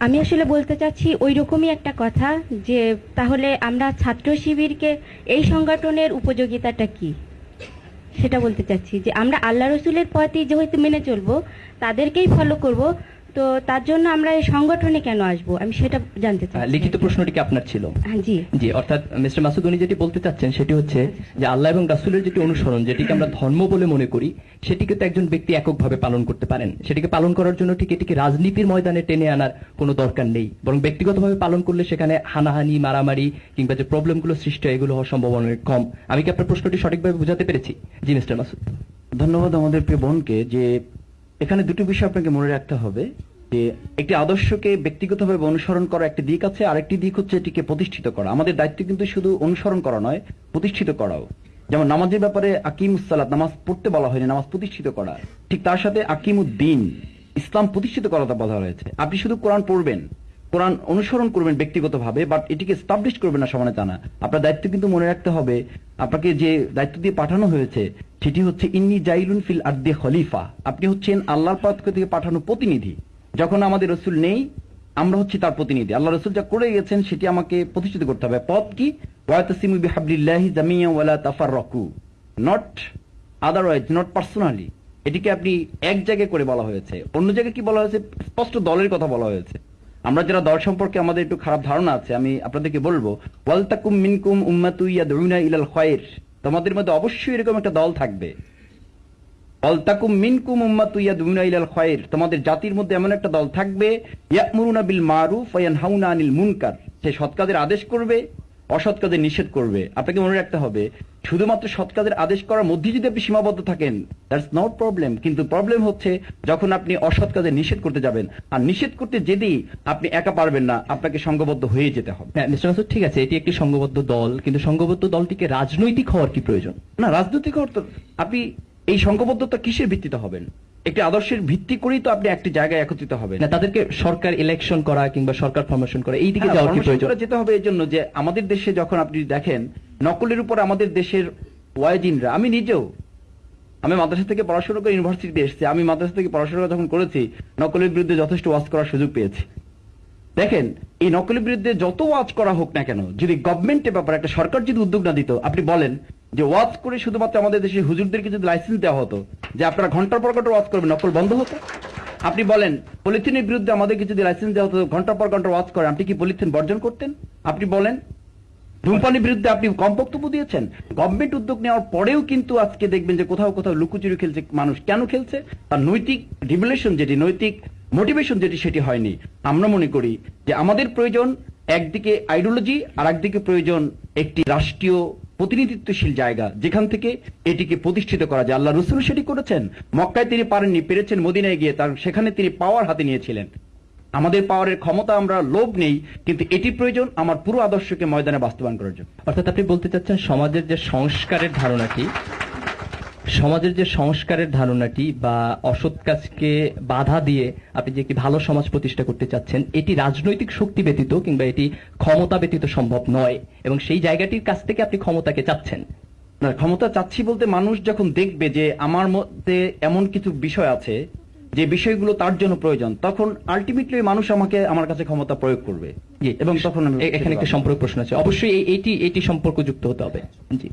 আমি আসলে বলতে চাচ্ছি ওই রকমই একটা কথা, যে তাহলে আমরা ছাত্র শিবিরকে এই সংগঠনের উপযোগিতাটা কি, সেটা বলতে চাচ্ছি। যে আমরা আল্লাহ রসুলের পথই যেহেতু মেনে চলবো, তাদেরকেই ফলো করব, তো তার জন্য আমরা এই সংগঠনে কেন আসবো, আমি সেটা জানতে চাচ্ছি। লিখিত প্রশ্নটি কি আপনার ছিল? হ্যাঁ, জি। জি, অর্থাৎ মিস্টার মাসুদ উনি যেটি বলতে চাচ্ছেন সেটি হচ্ছে যে আল্লাহ এবং রাসূলের যেটি অনুসরণ, যেটিকে আমরা ধর্ম বলে মনে করি, সেটিকে তো একজন ব্যক্তি এককভাবে পালন করতে পারেন। সেটিকে পালন করার জন্য ঠিক এটিকে রাজনীতির ময়দানে টেনে আনার কোনো দরকার নেই, বরং ব্যক্তিগতভাবে পালন করলে সেখানে হানাহানি, মারামারি কিংবা যে প্রবলেমগুলো সৃষ্টি হয় এগুলো হওয়ার সম্ভাবনা অনেক কম। আমি কি আপনার প্রশ্নটি সঠিকভাবে বুঝাতে পেরেছি? জি মিস্টার মাসুদ। ধন্যবাদ আমাদের প্রিয় বোনকে। যে এখানে দুটো বিষয় আপনাকে মনে রাখতে হবে, যে একটি আদর্শকে ব্যক্তিগতভাবে অনুসরণ করা একটি দিক আছে, আরেকটি দিক হচ্ছে এটিকে প্রতিষ্ঠিত করা। আমাদের দায়িত্ব কিন্তু শুধু অনুসরণ করা নয়, প্রতিষ্ঠিত করাও। যেমন নামাজের ব্যাপারে আকিমুসসালাত, নামাজ পড়তে বলা হয়নি, নামাজ প্রতিষ্ঠিত করা। ঠিক তার সাথে আকিমুদ্দিন, ইসলাম প্রতিষ্ঠিত করাটা বলা হয়েছে। আপনি শুধু কোরআন পড়বেন, কোরআন অনুসরণ করবেন ব্যক্তিগতভাবে, বাট এটিকে এস্টাবলিশ করবেন না সমানে তা না। আপনার দায়িত্ব কিন্তু মনে রাখতে হবে, আপনাকে যে দায়িত্ব দিয়ে পাঠানো হয়েছে সেটি হচ্ছে ইন্নী জাইলুন ফিল আরদি খলিফা। আপনি হচ্ছেন আল্লাহর পক্ষ থেকে পাঠানো প্রতিনিধি। যখন আমাদের রসুল নেই, আমরা হচ্ছি তার প্রতিনিধি। আল্লাহ রসুল যা করে গেছেন সেটি আমাকে প্রতিষ্ঠিত করতে হবে। পথ কি? ওয়াতাসিমু বিহাবলিল্লাহি জামিআন ওয়ালা তাফাররাকু, নট আদারওয়াইজ, নট পার্সোনালি। এটিকে আপনি এক জায়গায় করে বলা হয়েছে। অন্য জায়গায় কি বলা হয়েছে? স্পষ্ট দলের কথা বলা হয়েছে। আমরা যারা দল সম্পর্কে আমাদের একটু খারাপ ধারণা আছে, আমি আপনাদেরকে বলবো, ওয়ালতাকুম মিনকুম উম্মাতু ইয়াদউনা ইলাল খায়র, তোমাদের মধ্যে অবশ্যই এরকম একটা দল থাকবে। ওয়ালতাকুম মিনকুম উম্মাতু ইয়াদউনা ইলাল খায়র, তোমাদের জাতির মধ্যে এমন একটা দল থাকবে, ইয়া'মুরুনা বিল মারুফ ওয়া ইয়ানহাউনা আনিল মুনকার, সে সৎ কাজের আদেশ করবে, অসৎ কাজের নিষেধ করবে। আপনাকে মনে রাখতে হবে, শুধুমাত্র সৎ কাজের আদেশ করার মধ্যে যদি আপনি সীমাবদ্ধ থাকেন, দ্যাটস নট প্রবলেম। কিন্তু প্রবলেম হচ্ছে যখন আপনি অসৎ কাজে নিষেধ করতে যাবেন, আর নিষেধ করতে যেতেই আপনি একা পারবেন না, আপনাকে সংঘবদ্ধ হয়ে যেতে হবে। হ্যাঁ মিস্টার মাসুদ, ঠিক আছে, এটি একটি সংঘবদ্ধ দল, কিন্তু সংঘবদ্ধ দলটিকে রাজনৈতিক হওয়ার কি প্রয়োজন? না, রাজনৈতিক অর্থ আপনি এই সংঘবদ্ধতা কিসের ভিত্তিতে হবেন? একটি আদর্শের ভিত্তি করেই তো আপনি একটি জায়গায় একত্রিত হবেন। না, তাদেরকে সরকার ইলেকশন করা কিংবা সরকার ফরমেশন করা এই দিকে হ্যাঁ, যাওয়ার কি ফরমেশন প্রয়োজন? করে যেতে হবে এই জন্য যে আমাদের দেশে যখন আপনি দেখেন নকলের উপর আমাদের দেশের ওয়াইজিনরা, আমি নিজেও, আমি মাদ্রাসা থেকে পড়াশোনা করে ইউনিভার্সিটিতে এসেছি, আমি মাদ্রাসা থেকে পড়াশোনা যখন করেছি নকলের বিরুদ্ধে যথেষ্ট ওয়াজ করার সুযোগ পেয়েছি। দেখেন, এই নকলের বিরুদ্ধে যত ওয়াজ করা হোক না কেন, যদি গভর্নমেন্টের ব্যাপারে একটা সরকার যদি উদ্যোগ না দিত, আপনি বলেন যে ওয়াজ করে শুধুমাত্র আমাদের দেশের হুজুরদেরকে যদি লাইসেন্স দেওয়া হতো যে আপনারা ঘন্টার পর ঘন্টা ওয়াজ করবেন, নকল বন্ধ হতো। আপনি বলেন পলিথিনের বিরুদ্ধে আমাদেরকে যদি লাইসেন্স দেওয়া হতো, ঘন্টার পর ঘন্টা ওয়াজ করেন, আপনি কি পলিথিন বর্জন করতেন? আপনি বলেন ধূমপানের বিরুদ্ধে আপনি কম বক্তব্য দিয়েছেন। গভর্নমেন্ট উদ্যোগ নেওয়ার পরেও কিন্তু আজকে দেখবেন যে কোথাও কোথাও লুকোচুরি খেলছে মানুষ। কেন খেলছে? তার নৈতিক রিভলিউশন যেটি, নৈতিক মোটিভেশন যেটি, সেটি হয়নি। আমরা মনে করি যে আমাদের প্রয়োজন একদিকে আইডিওলজি, আর একদিকে প্রয়োজন একটি রাষ্ট্রীয় প্রতিনিধিত্বশীল জায়গা, যেখান থেকে এটিকে প্রতিষ্ঠিত করা যায়। আল্লাহ রসুল সেটি করেছেন। মক্কায় তিনি পারেননি, পেরেছেন মদিনায় গিয়ে, তার সেখানে তিনি পাওয়ার হাতে নিয়েছিলেন। আমাদের পাওয়ারের ক্ষমতা, আমরা লোভ নেই, কিন্তু এটি প্রয়োজন আমার পুরো আদর্শকে ময়দানে বাস্তবায়ন করার জন্য। অর্থাৎ আপনি বলতে চাচ্ছেন সমাজের যে সংস্কারের ধারণাটি বা অসৎ কাজকে বাধা দিয়ে আপনি যে একটি ভালো সমাজ প্রতিষ্ঠা করতে চাচ্ছেন, এটি রাজনৈতিক শক্তি ব্যতীত কিংবা এটি ক্ষমতা ব্যতীত সম্ভব নয়, এবং সেই জায়গাটির কাছ থেকে আপনি ক্ষমতাকে চাচ্ছেন। না, ক্ষমতা চাচ্ছি বলতে মানুষ যখন দেখবে যে আমার মধ্যে এমন কিছু বিষয় আছে যে বিষয়গুলো তার জন্য প্রয়োজন, তখন আলটিমেটলি মানুষ আমার কাছে ক্ষমতা প্রয়োগ করবে। এবং তখন এখানে একটা সম্পর্ক প্রশ্ন আছে, অবশ্যই এটি সম্পর্ক যুক্ত হতে হবে। জি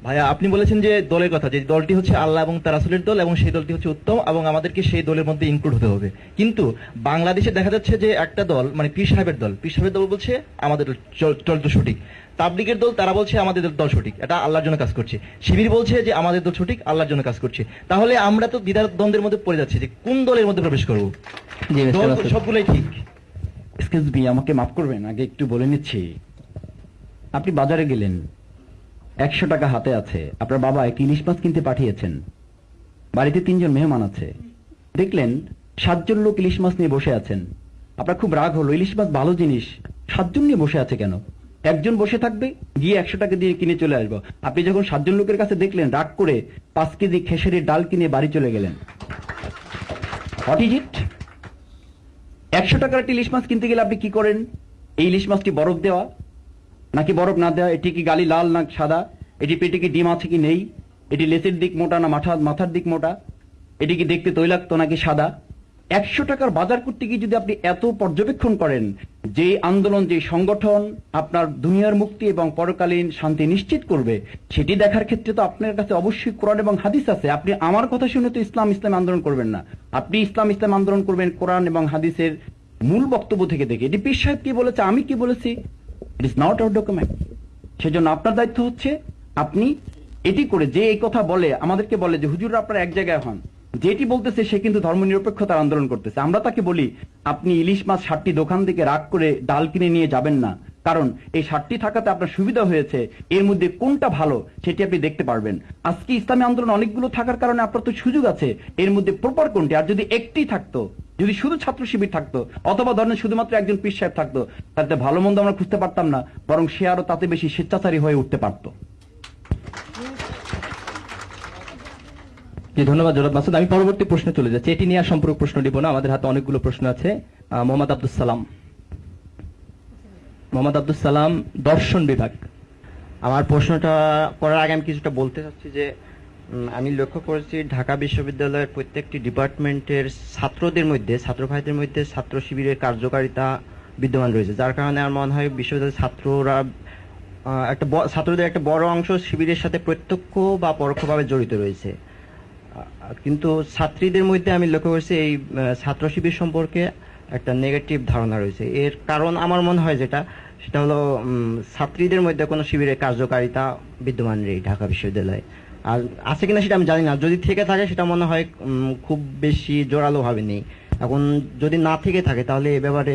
ভাইয়া, আপনি বলেছেন যে দলের কথা, যে দলটি হচ্ছে আল্লাহ এবং তার রাসূলের দল, এবং সেই দলটি হচ্ছে উত্তম, এবং আমাদেরকে সেই দলের মধ্যে ইনক্লুড হতে হবে। কিন্তু বাংলাদেশে দেখা যাচ্ছে যে একটা দল, মানে পীর সাহেবের দল বলছে আমাদের দল তো সঠিক, তাবলিগের দল তারা বলছে আমাদের দল সঠিক, এটা আল্লাহর জন্য কাজ করছে, শিবির বলছে যে আমাদের দল সঠিক, আল্লাহর জন্য কাজ করছে। তাহলে আমরা তো দ্বিধার দ্বন্দ্বের মধ্যে পড়ে যাচ্ছি যে কোন দলের মধ্যে প্রবেশ করবো। সবগুলোই ঠিক। এক্সকিউজ মি, আমাকে মাফ করবেন, আগে একটু বলে নিচ্ছি। আপনি বাজারে গেলেন, 100 টাকা হাতে আছে, আপনার বাবা একটি ইলিশ মাছ কিনতে পাঠিয়েছেন, বাড়িতে 3 জন মেহমান আছে, দেখলেন 7 জন লোক ইলিশ মাছ নিয়ে বসে আছেন। আপনার খুব রাগ হলো, ইলিশ মাছ ভালো জিনিস, 7 জন নিয়ে বসে আছে কেন? একজন বসে থাকবে, গিয়ে 100 টাকা দিয়ে কিনে চলে আসবো। আপনি যখন 7 জন লোকের কাছে দেখলেন, রাগ করে 5 কেজি খেসারির ডাল কিনে বাড়ি চলে গেলেন। What is it? 100 টাকার একটা ইলিশ মাছ কিনতে গেলে আপনি কি করেন? এই ইলিশ মাছটি বরফ দেওয়া নাকি বরফ না দেওয়া, এটি কি গালি লাল না সাদা, এটি পেটে কি ডিম আছে কি নেই, এটি লেজের দিক মোটা না মাথার দিক মোটা, এটি কি দেখতে তৈলাক্ত নাকি সাদা, 100 টাকার বাজার করতে গিয়ে যদি আপনি এত পর্যবেক্ষণ করেন যে আন্দোলন, যে সংগঠন আপনার দুনিয়ার মুক্তি এবং পরকালীন শান্তি নিশ্চিত করবে, সেটি দেখার ক্ষেত্রে তো আপনার কাছে অবশ্যই কোরআন এবং হাদিস আছে। আপনি আমার কথা শুনে তো ইসলাম আন্দোলন করবেন না, আপনি ইসলাম আন্দোলন করবেন কোরআন এবং হাদিসের মূল বক্তব্য থেকে দেখে। এটি পীর সাহেব কি বলেছে, আমি কি বলেছি, it is not our document. সেজন্য আপনার দায়িত্ব হচ্ছে আপনি এটি করে, যে এই কথা বলে আমাদেরকে বলে যে হুজুররা আপনারা এক জায়গায় হন, যেটি বলতেছে সে কিন্তু ধর্মনিরপেক্ষতার আন্দোলন করতেছে। আমরা তাকে বলি আপনি ইলিশ মাছ 60টি দোকান থেকে রাগ করে ডাল কিনে নিয়ে যাবেন না, কারণ এই 60টি থাকাতে আপনার সুবিধা হয়েছে, এর মধ্যে কোনটা ভালো সেটি আপনি দেখতে পারবেন। আজকে ইসলামী আন্দোলন অনেকগুলো থাকার কারণে আপনার তো সুযোগ আছে এর মধ্যে প্রপার কোনটি। আর যদি একটি থাকতো, যদি শুধু ছাত্র শিবির থাকতো, অথবা ধরেন শুধুমাত্র একজন পীর সাহেব থাকতো, তাতে ভালো মন্দ আমরা খুঁজতে পারতাম না, বরং সে আরো তাতে বেশি স্বেচ্ছাচারী হয়ে উঠতে পারতো। জি, ধন্যবাদ জনাব মাসুদ। আমি পরবর্তী প্রশ্নে চলে যাচ্ছি, এটি নিয়ে আর সম্পূর্ণ প্রশ্ন দিব না, আমাদের হাতে অনেকগুলো প্রশ্ন আছে। মোহাম্মদ আব্দুল সালাম। মোহাম্মদ আব্দুল সালাম, দর্শন বিভাগ। আমার প্রশ্নটা করার আগে আমি কিছুটা বলতে চাচ্ছি যে আমি লক্ষ্য করেছি ঢাকা বিশ্ববিদ্যালয়ের প্রত্যেকটি ডিপার্টমেন্টের ছাত্রদের মধ্যে, ছাত্র ভাইদের মধ্যে ছাত্র শিবিরের কার্যকারিতা বিদ্যমান রয়েছে, যার কারণে আমার মনে হয় বিশ্ববিদ্যালয়ের ছাত্ররা ছাত্রদের একটা বড় অংশ শিবিরের সাথে প্রত্যক্ষ বা পরোক্ষভাবে জড়িত রয়েছে। কিন্তু ছাত্রীদের মধ্যে আমি লক্ষ্য করেছি এই ছাত্র শিবির সম্পর্কে একটা নেগেটিভ ধারণা রয়েছে। এর কারণ আমার মনে হয় সেটা হলো ছাত্রীদের মধ্যে কোনো শিবিরের কার্যকারিতা বিদ্যমান নেই ঢাকা বিশ্ববিদ্যালয়ে। আর আছে কিনা সেটা আমি জানি না, যদি থেকে থাকে সেটা মনে হয় খুব বেশি জোরালো ভাবে নেই। এখন যদি না থেকে থাকে তাহলে এ ব্যাপারে